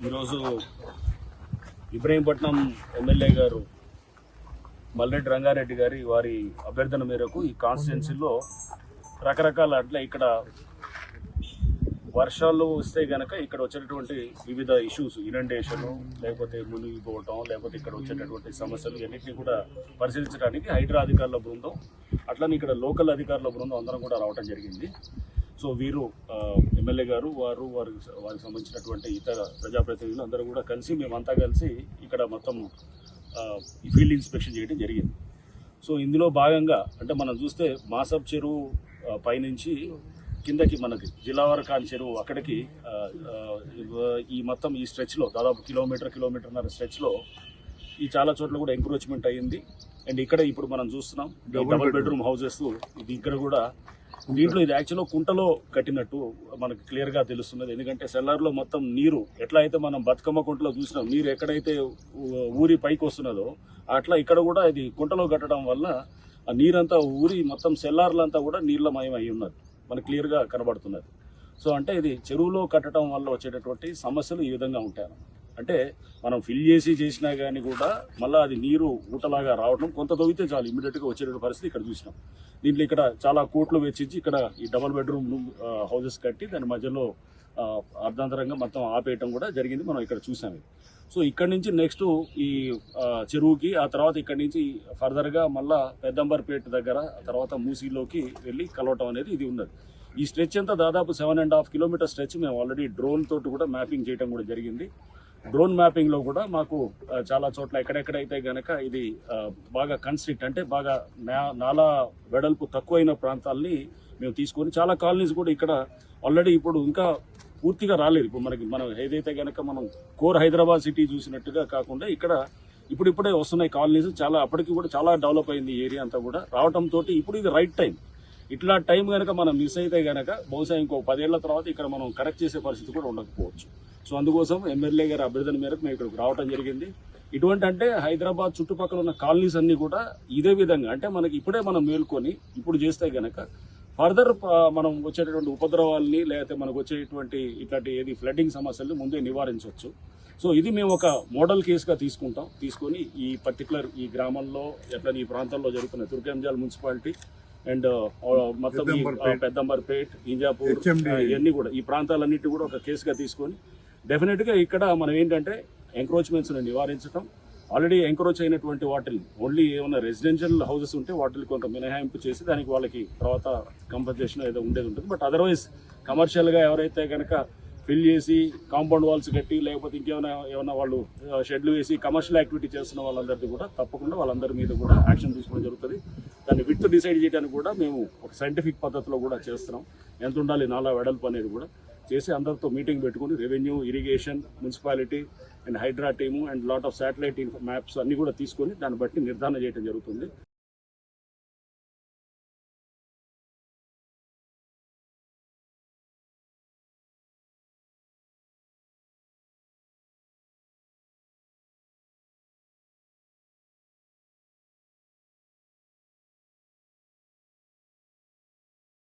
ఈరోజు ఇబ్రహీంపట్నం ఎమ్మెల్యే గారు మల్రెడ్డి రంగారెడ్డి గారి వారి అభ్యర్థన మేరకు ఈ కాన్స్టిట్యున్సీలో రకరకాల అంటే ఇక్కడ వర్షాలు వస్తే గనక ఇక్కడ వచ్చేటటువంటి వివిధ ఇష్యూస్ ఇనండేషన్ లేకపోతే మునిగిపోవటం లేకపోతే ఇక్కడ వచ్చేటటువంటి సమస్యలు ఇవన్నింటినీ కూడా పరిశీలించడానికి హైడ్రా అధికారుల బృందం అట్లనే ఇక్కడ లోకల్ అధికారుల బృందం అందరం కూడా రావడం జరిగింది. సో వీరు ఎమ్మెల్యే గారు వారికి సంబంధించినటువంటి ఇతర ప్రజాప్రతినిధులు అందరూ కూడా కలిసి మేమంతా కలిసి ఇక్కడ మొత్తం ఫీల్డ్ ఇన్స్పెక్షన్ చేయడం జరిగింది. సో ఇందులో భాగంగా అంటే మనం చూస్తే మాసబ్ చెరువు పైనుంచి కిందకి మనకి జిల్లావరకాన్ చెరువు అక్కడికి ఈ మొత్తం ఈ స్ట్రెచ్లో దాదాపు కిలోమీటర్న్నర స్ట్రెచ్లో ఈ చాలా చోట్ల కూడా ఎంక్రోచ్మెంట్ అయ్యింది. అండ్ ఇక్కడ ఇప్పుడు మనం చూస్తున్నాం డబుల్ బెడ్రూమ్ హౌసెస్ ఇది ఇక్కడ కూడా దీంట్లో ఇది యాక్చువల్గా కుంటలో కట్టినట్టు మనకు క్లియర్గా తెలుస్తున్నది. ఎందుకంటే సెల్లార్లో మొత్తం నీరు ఎట్లా అయితే మనం బతుకమ్మ కుంటలో చూసినాం నీరు ఎక్కడైతే ఊరి పైకి వస్తున్నదో అట్లా ఇక్కడ కూడా ఇది కుంటలో కట్టడం వల్ల ఆ నీరంతా ఊరి మొత్తం సెల్లార్లంతా కూడా నీళ్లమయం అయి ఉన్నది మనకు క్లియర్గా కనబడుతున్నది. సో అంటే ఇది చెరువులో కట్టడం వల్ల వచ్చేటటువంటి సమస్యలు ఈ విధంగా ఉంటాయి. అంటే మనం ఫిల్ చేసినా కానీ కూడా మళ్ళీ అది నీరు ఊటలాగా రావడం కొంత తవ్వితే చాలు ఇమీడియట్గా వచ్చేటువంటి పరిస్థితి ఇక్కడ చూసినాం. దీంట్లో ఇక్కడ చాలా కోట్లు వెచ్చించి ఇక్కడ ఈ డబుల్ బెడ్రూమ్ హౌసెస్ కట్టి దాని మధ్యలో అర్ధాంతరంగా మొత్తం ఆపేయటం కూడా జరిగింది. మనం ఇక్కడ చూసాం. సో ఇక్కడ నుంచి నెక్స్ట్ ఈ చెరువుకి ఆ తర్వాత ఇక్కడ నుంచి ఫర్దర్గా మళ్ళా పెద్దంబర్పేట దగ్గర తర్వాత మూసీలోకి వెళ్ళి కలవటం అనేది ఇది ఉన్నది. ఈ స్ట్రెచ్ అంతా దాదాపు 7.5 కిలోమీటర్ స్ట్రెచ్ మేము ఆల్రెడీ డ్రోన్ తోటి కూడా మ్యాపింగ్ చేయడం కూడా జరిగింది. డ్రోన్ మ్యాపింగ్లో కూడా మాకు చాలా చోట్ల ఎక్కడెక్కడైతే గనక ఇది బాగా కన్స్ట్రిక్ట్ అంటే బాగా నాలా వెడల్పు తక్కువైన ప్రాంతాలని మేము తీసుకొని చాలా కాలనీస్ కూడా ఇక్కడ ఆల్రెడీ ఇప్పుడు ఇంకా పూర్తిగా రాలేదు. ఇప్పుడు మనం ఏదైతే గనక మనం కోర్ హైదరాబాద్ సిటీ చూసినట్టుగా కాకుండా ఇక్కడ ఇప్పుడిప్పుడే వస్తున్నాయి కాలనీస్. చాలా అప్పటికి కూడా చాలా డెవలప్ అయింది ఏరియా అంతా కూడా రావడంతో ఇప్పుడు ఇది రైట్ టైం. ఇట్లా టైం కనుక మనం మిస్ అయితే గనక బహుశా ఇంకో 10 ఏళ్ల తర్వాత ఇక్కడ మనం కరెక్ట్ చేసే పరిస్థితి కూడా ఉండకపోవచ్చు. సో అందుకోసం ఎమ్మెల్యే గారి అభ్యర్థన మేరకు మేము ఇక్కడికి రావడం జరిగింది. ఇటువంటి అంటే హైదరాబాద్ చుట్టుపక్కల ఉన్న కాలనీస్ అన్ని కూడా ఇదే విధంగా అంటే మనకి ఇప్పుడే మనం మేల్కొని ఇప్పుడు చేస్తే గనక ఫర్దర్ మనం వచ్చేటటువంటి ఉపద్రవాల్ని లేకపోతే మనకు వచ్చేటువంటి ఇట్లాంటి ఏది ఫ్లడ్డింగ్ సమస్యల్ని ముందే నివారించవచ్చు. సో ఇది మేము ఒక మోడల్ కేసుగా తీసుకొని ఈ పర్టికులర్ ఈ గ్రామంలో ఎట్లా ఈ ప్రాంతంలో జరుగుతున్న తుర్కంజాల్ మున్సిపాలిటీ అండ్ మొత్తం పెద్దంబర్పేట్ ఇంజాపూర్ ఇవన్నీ కూడా ఈ ప్రాంతాలన్నిటి కూడా ఒక కేసుగా తీసుకొని డెఫినెట్గా ఇక్కడ మనం ఏంటంటే ఎంక్రోచ్మెంట్స్ని నివారించడం ఆల్రెడీ ఎంక్రోచ్ అయినటువంటి వాటిని ఓన్లీ ఏమైనా రెసిడెన్షియల్ హౌసెస్ ఉంటే వాటిని కొంత మినహాయింపు చేసి దానికి వాళ్ళకి తర్వాత కంపన్సేషన్ ఏదో ఉండేది ఉంటుంది. బట్ అదర్వైజ్ కమర్షియల్గా ఎవరైతే కనుక ఫిల్ చేసి కాంపౌండ్ వాల్స్ కట్టి లేకపోతే ఏమైనా వాళ్ళు షెడ్లు వేసి కమర్షియల్ యాక్టివిటీ చేస్తున్న వాళ్ళందరిది కూడా తప్పకుండా వాళ్ళందరి మీద కూడా యాక్షన్ తీసుకోవడం జరుగుతుంది. దాన్ని విత్ డిసైడ్ చేయడానికి కూడా మేము ఒక సైంటిఫిక్ పద్ధతిలో కూడా చేస్తున్నాం. ఎంత ఉండాలి నాలా వెడల్పు అనేది కూడా చేసి అందరితో మీటింగ్ పెట్టుకుని revenue, irrigation, municipality and Hydraa team and lot of satellite maps అన్ని కూడా తీసుకొని దాన్ని బట్టి నిర్ధారణ చేయడం జరుగుతుంది.